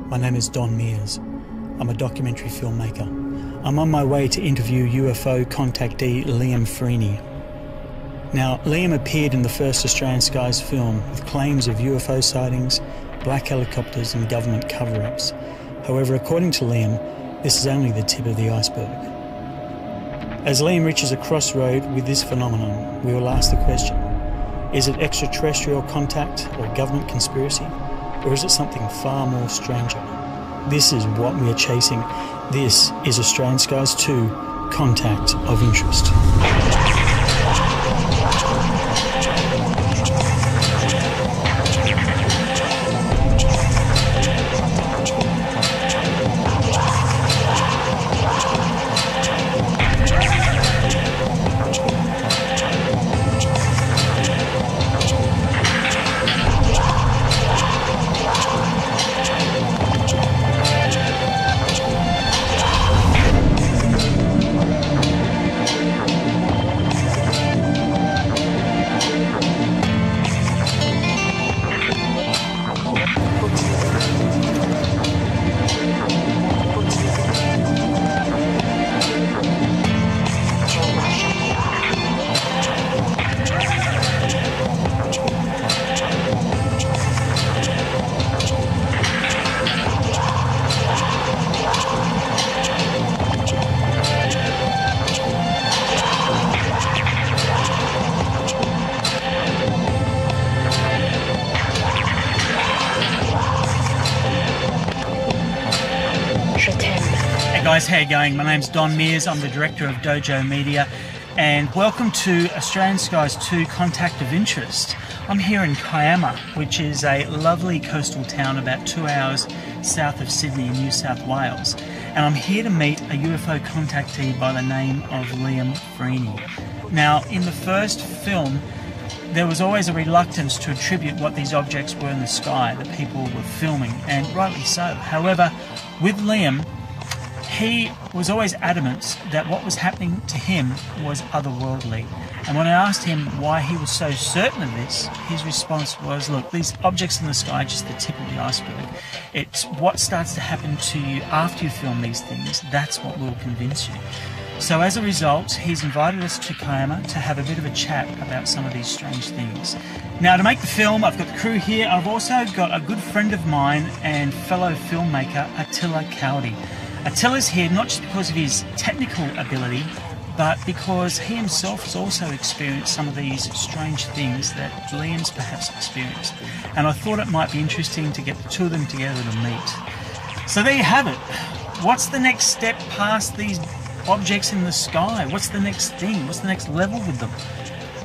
My name is Don Mears. I'm a documentary filmmaker. I'm on my way to interview UFO contactee Liam Freaney. Now, Liam appeared in the first Australian Skies film with claims of UFO sightings, black helicopters and government cover-ups. However, according to Liam, this is only the tip of the iceberg. As Liam reaches a crossroad with this phenomenon, we will ask the question, is it extraterrestrial contact or government conspiracy? Or is it something far more stranger? This is what we are chasing. This is Australian Skies 2, Contact of Interest. Guys, how you going? My name's Don Mears. I'm the director of Dojo Media, and welcome to Australian Skies 2 Contact of Interest. I'm here in Kiama, which is a lovely coastal town about 2 hours south of Sydney in New South Wales, and I'm here to meet a UFO contactee by the name of Liam Freaney. Now, in the first film, there was always a reluctance to attribute what these objects were in the sky that people were filming, and rightly so. However, with Liam, he was always adamant that what was happening to him was otherworldly. And when I asked him why he was so certain of this, his response was, look, these objects in the sky are just the tip of the iceberg. It's what starts to happen to you after you film these things, that's what will convince you. So as a result, he's invited us to Kiama to have a bit of a chat about some of these strange things. Now, to make the film, I've got the crew here. I've also got a good friend of mine and fellow filmmaker, Attila Cowdy. Attila's here not just because of his technical ability, but because he himself has also experienced some of these strange things that Liam's perhaps experienced. And I thought it might be interesting to get the two of them together to meet. So there you have it. What's the next step past these objects in the sky? What's the next thing? What's the next level with them?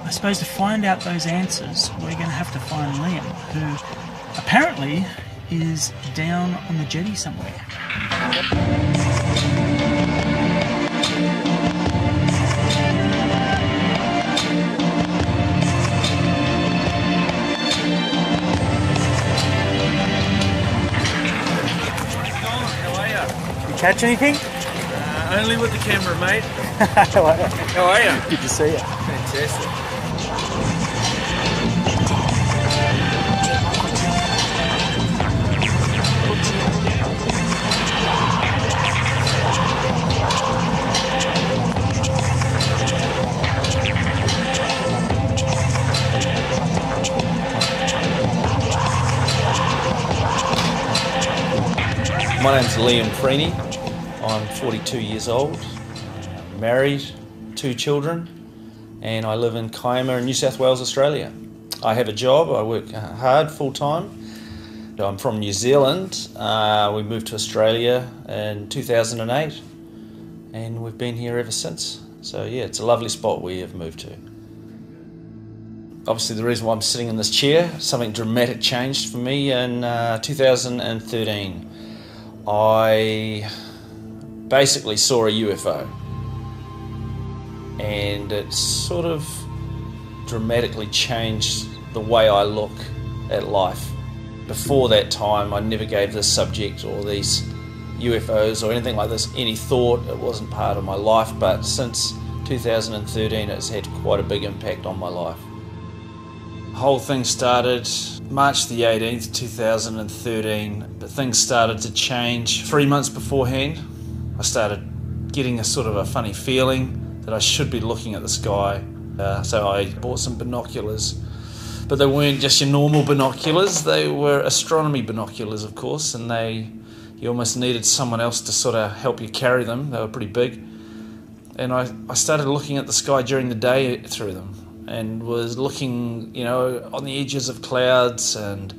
I suppose to find out those answers, we're going to have to find Liam, who apparently is down on the jetty somewhere. Catch anything? Only with the camera, mate. How How are you? Good to see you. Fantastic. My name's Liam Freaney. I'm 42 years old, married, 2 children, and I live in Kiama in New South Wales, Australia. I have a job, I work hard, full-time. I'm from New Zealand. We moved to Australia in 2008, and we've been here ever since. So yeah, it's a lovely spot we have moved to. Obviously the reason why I'm sitting in this chair, something dramatic changed for me in 2013. I basically saw a UFO, and it sort of dramatically changed the way I look at life. Before that time, I never gave this subject or these UFOs or anything like this any thought. It wasn't part of my life, but since 2013 it's had quite a big impact on my life. The whole thing started March the 18th, 2013, but things started to change. 3 months beforehand, I started getting a sort of a funny feeling that I should be looking at the sky. So I bought some binoculars, but they weren't just your normal binoculars, they were astronomy binoculars, of course, and you almost needed someone else to sort of help you carry them. They were pretty big. And I started looking at the sky during the day through them, and was looking, on the edges of clouds, and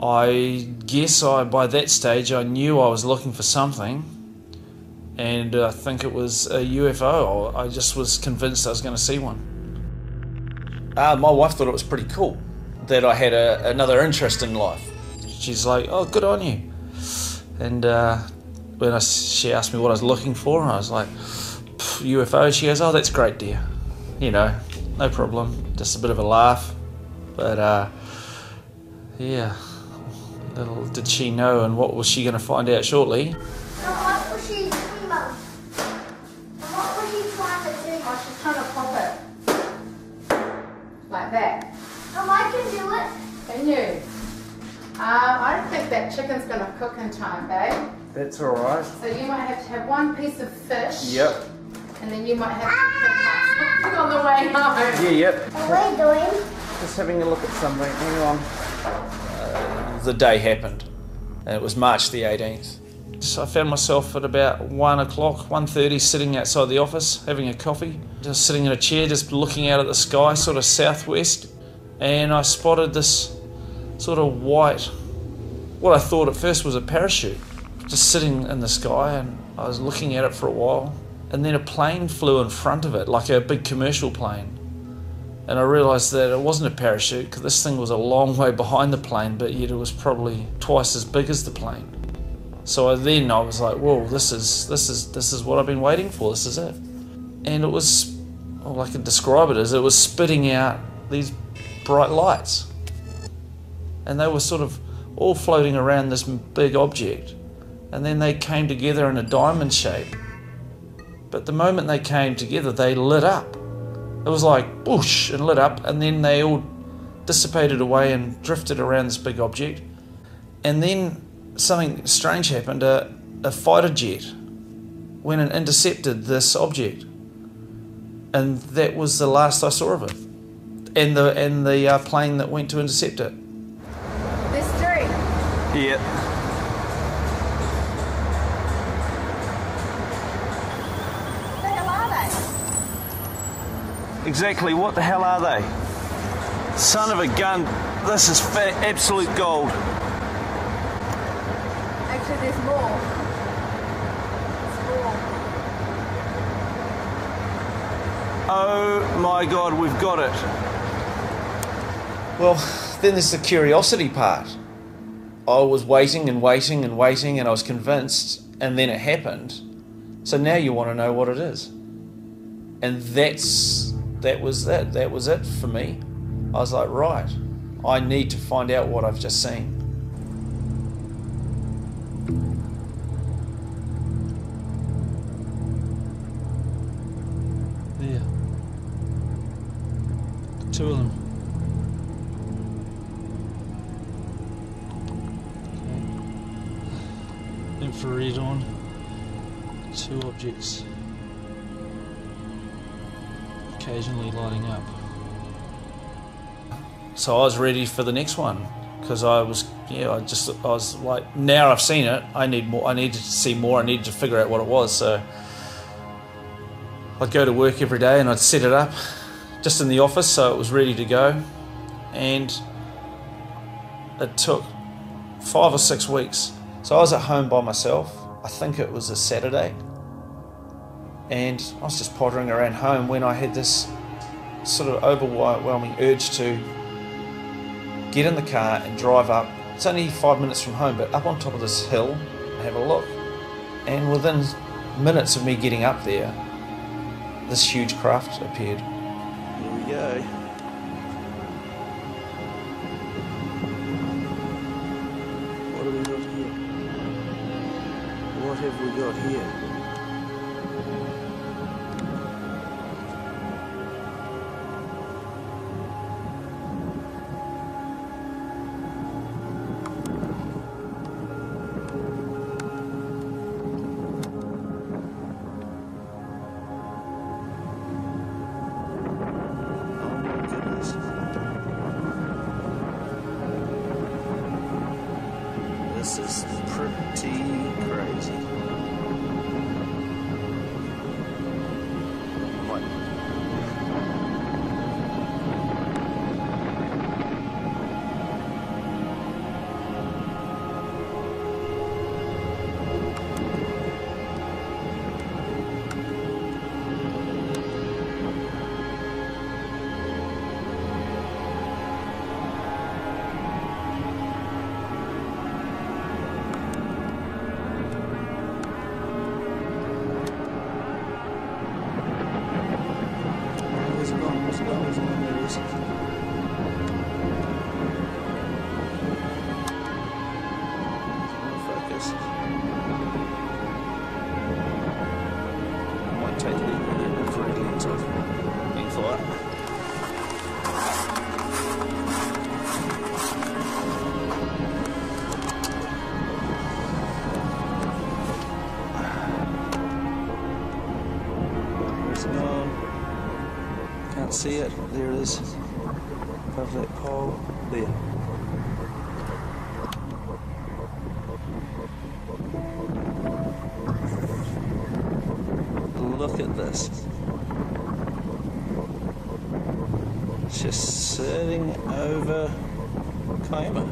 I guess by that stage I knew I was looking for something, and I think it was a UFO. I just was convinced I was going to see one. My wife thought it was pretty cool that I had another interest in life. She's like, "Oh, good on you." And when she asked me what I was looking for, I was like, "UFO." She goes, "Oh, that's great, dear. No problem." Just a bit of a laugh. But yeah, little did she know, and what was she going to find out shortly. What was she doing, Mum? What was she trying to do? Oh, she's trying to pop it. Like that. I can do it. Can you? I don't think that chicken's going to cook in time, babe. That's all right. So you might have to have one piece of fish. Yep. And then you might have to pick up something on the way home. Yeah, yep. What are you doing? Just having a look at something. Hang on. The day happened, and it was March the 18th. So I found myself at about 1 o'clock, 1:30, sitting outside the office, having a coffee, just sitting in a chair, just looking out at the sky, sort of southwest, and I spotted this sort of white, what I thought at first was a parachute, just sitting in the sky, and I was looking at it for a while, and then a plane flew in front of it, like a big commercial plane. And I realised that it wasn't a parachute, because this thing was a long way behind the plane, but yet it was probably twice as big as the plane. So I was like, whoa, this is what I've been waiting for, this is it. And it was, all I could describe it as, it was spitting out these bright lights. And they were sort of all floating around this big object. And then they came together in a diamond shape. But the moment they came together, they lit up. It was like whoosh, and lit up, and then they all dissipated away and drifted around this big object. And then something strange happened. A fighter jet went and intercepted this object, and that was the last I saw of it. And the plane that went to intercept it. There's three. Yeah. What the hell are they? Exactly, what the hell are they? Son of a gun, this is absolute gold. Actually, there's more. There's more. Oh my God, we've got it. Well, then there's the curiosity part. I was waiting and waiting and waiting, and I was convinced, and then it happened. So now you want to know what it is. And that was it. That was it for me. I was like, right, I need to find out what I've just seen. There. Two of them. Okay. Infrared on. Two objects. Occasionally lighting up. So I was ready for the next one, because I was like, now I've seen it, I need more, I needed to see more, I needed to figure out what it was. So I'd go to work every day and I'd set it up just in the office so it was ready to go, and it took 5 or 6 weeks. So I was at home by myself, I think it was a Saturday, and I was just pottering around home when I had this sort of overwhelming urge to get in the car and drive up. It's only 5 minutes from home, but up on top of this hill and have a look. And within minutes of me getting up there, this huge craft appeared. Here we go. What have we got here? What have we got here? pretty crazy. Can't see it. There it is. Above that pole. There. Look at this. It's just sitting over Kiama.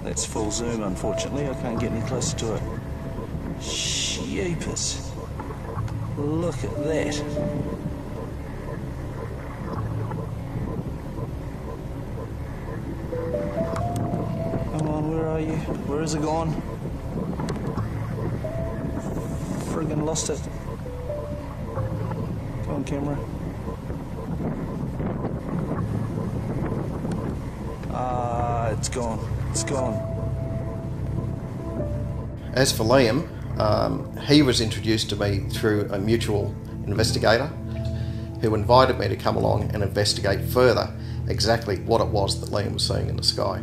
That's full zoom, unfortunately. I can't get any closer to it. Jeepers. Look at that. Come on, where are you? Where is it gone? Friggin' lost it. Come on, camera. Ah, it's gone. It's gone. As for Liam, he was introduced to me through a mutual investigator who invited me to come along and investigate further exactly what it was that Liam was seeing in the sky.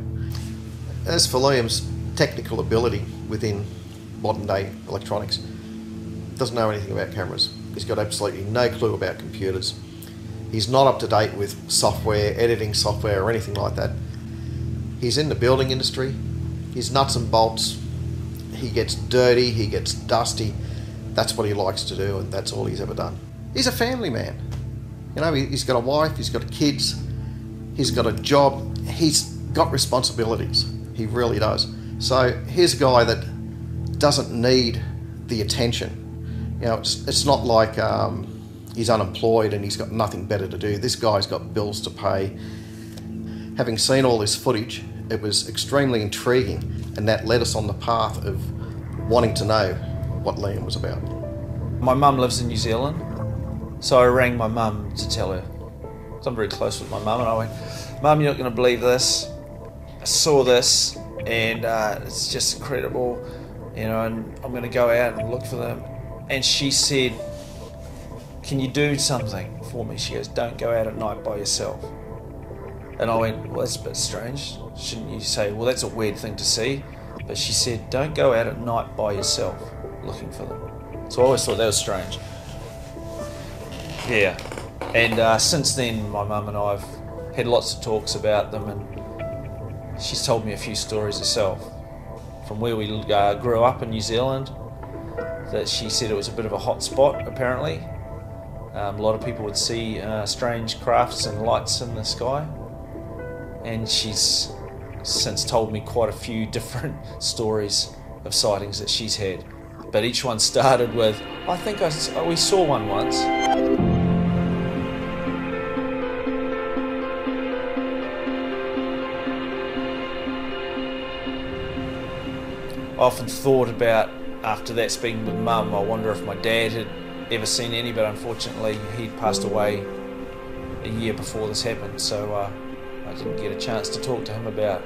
As for Liam's technical ability within modern day electronics, doesn't know anything about cameras. He's got absolutely no clue about computers. He's not up to date with software, editing software or anything like that. He's in the building industry. He's nuts and bolts. He gets dirty, he gets dusty. That's what he likes to do, and that's all he's ever done. He's a family man. You know, he's got a wife, he's got kids, he's got a job, he's got responsibilities. He really does. So here's a guy that doesn't need the attention. You know, it's not like he's unemployed and he's got nothing better to do. This guy's got bills to pay. Having seen all this footage, it was extremely intriguing, and that led us on the path of wanting to know what Liam was about. My mum lives in New Zealand, so I rang my mum to tell her. So I'm very close with my mum, and I went, "Mum, you're not going to believe this. I saw this, and it's just incredible, you know, and I'm going to go out and look for them." And she said, "Can you do something for me?" She goes, "Don't go out at night by yourself." And I went, "Well, that's a bit strange. Shouldn't you say, well, that's a weird thing to see?" But she said, "Don't go out at night by yourself looking for them." So I always thought that was strange. Yeah. And since then, my mum and I have had lots of talks about them, and she's told me a few stories herself from where we grew up in New Zealand, that she said it was a bit of a hot spot, apparently. A lot of people would see strange crafts and lights in the sky. And she's since told me quite a few different stories of sightings that she's had. But each one started with, "I think we saw one once." I often thought about, after that, speaking with Mum, I wonder if my dad had ever seen any, but unfortunately he'd passed away a year before this happened, so I didn't get a chance to talk to him about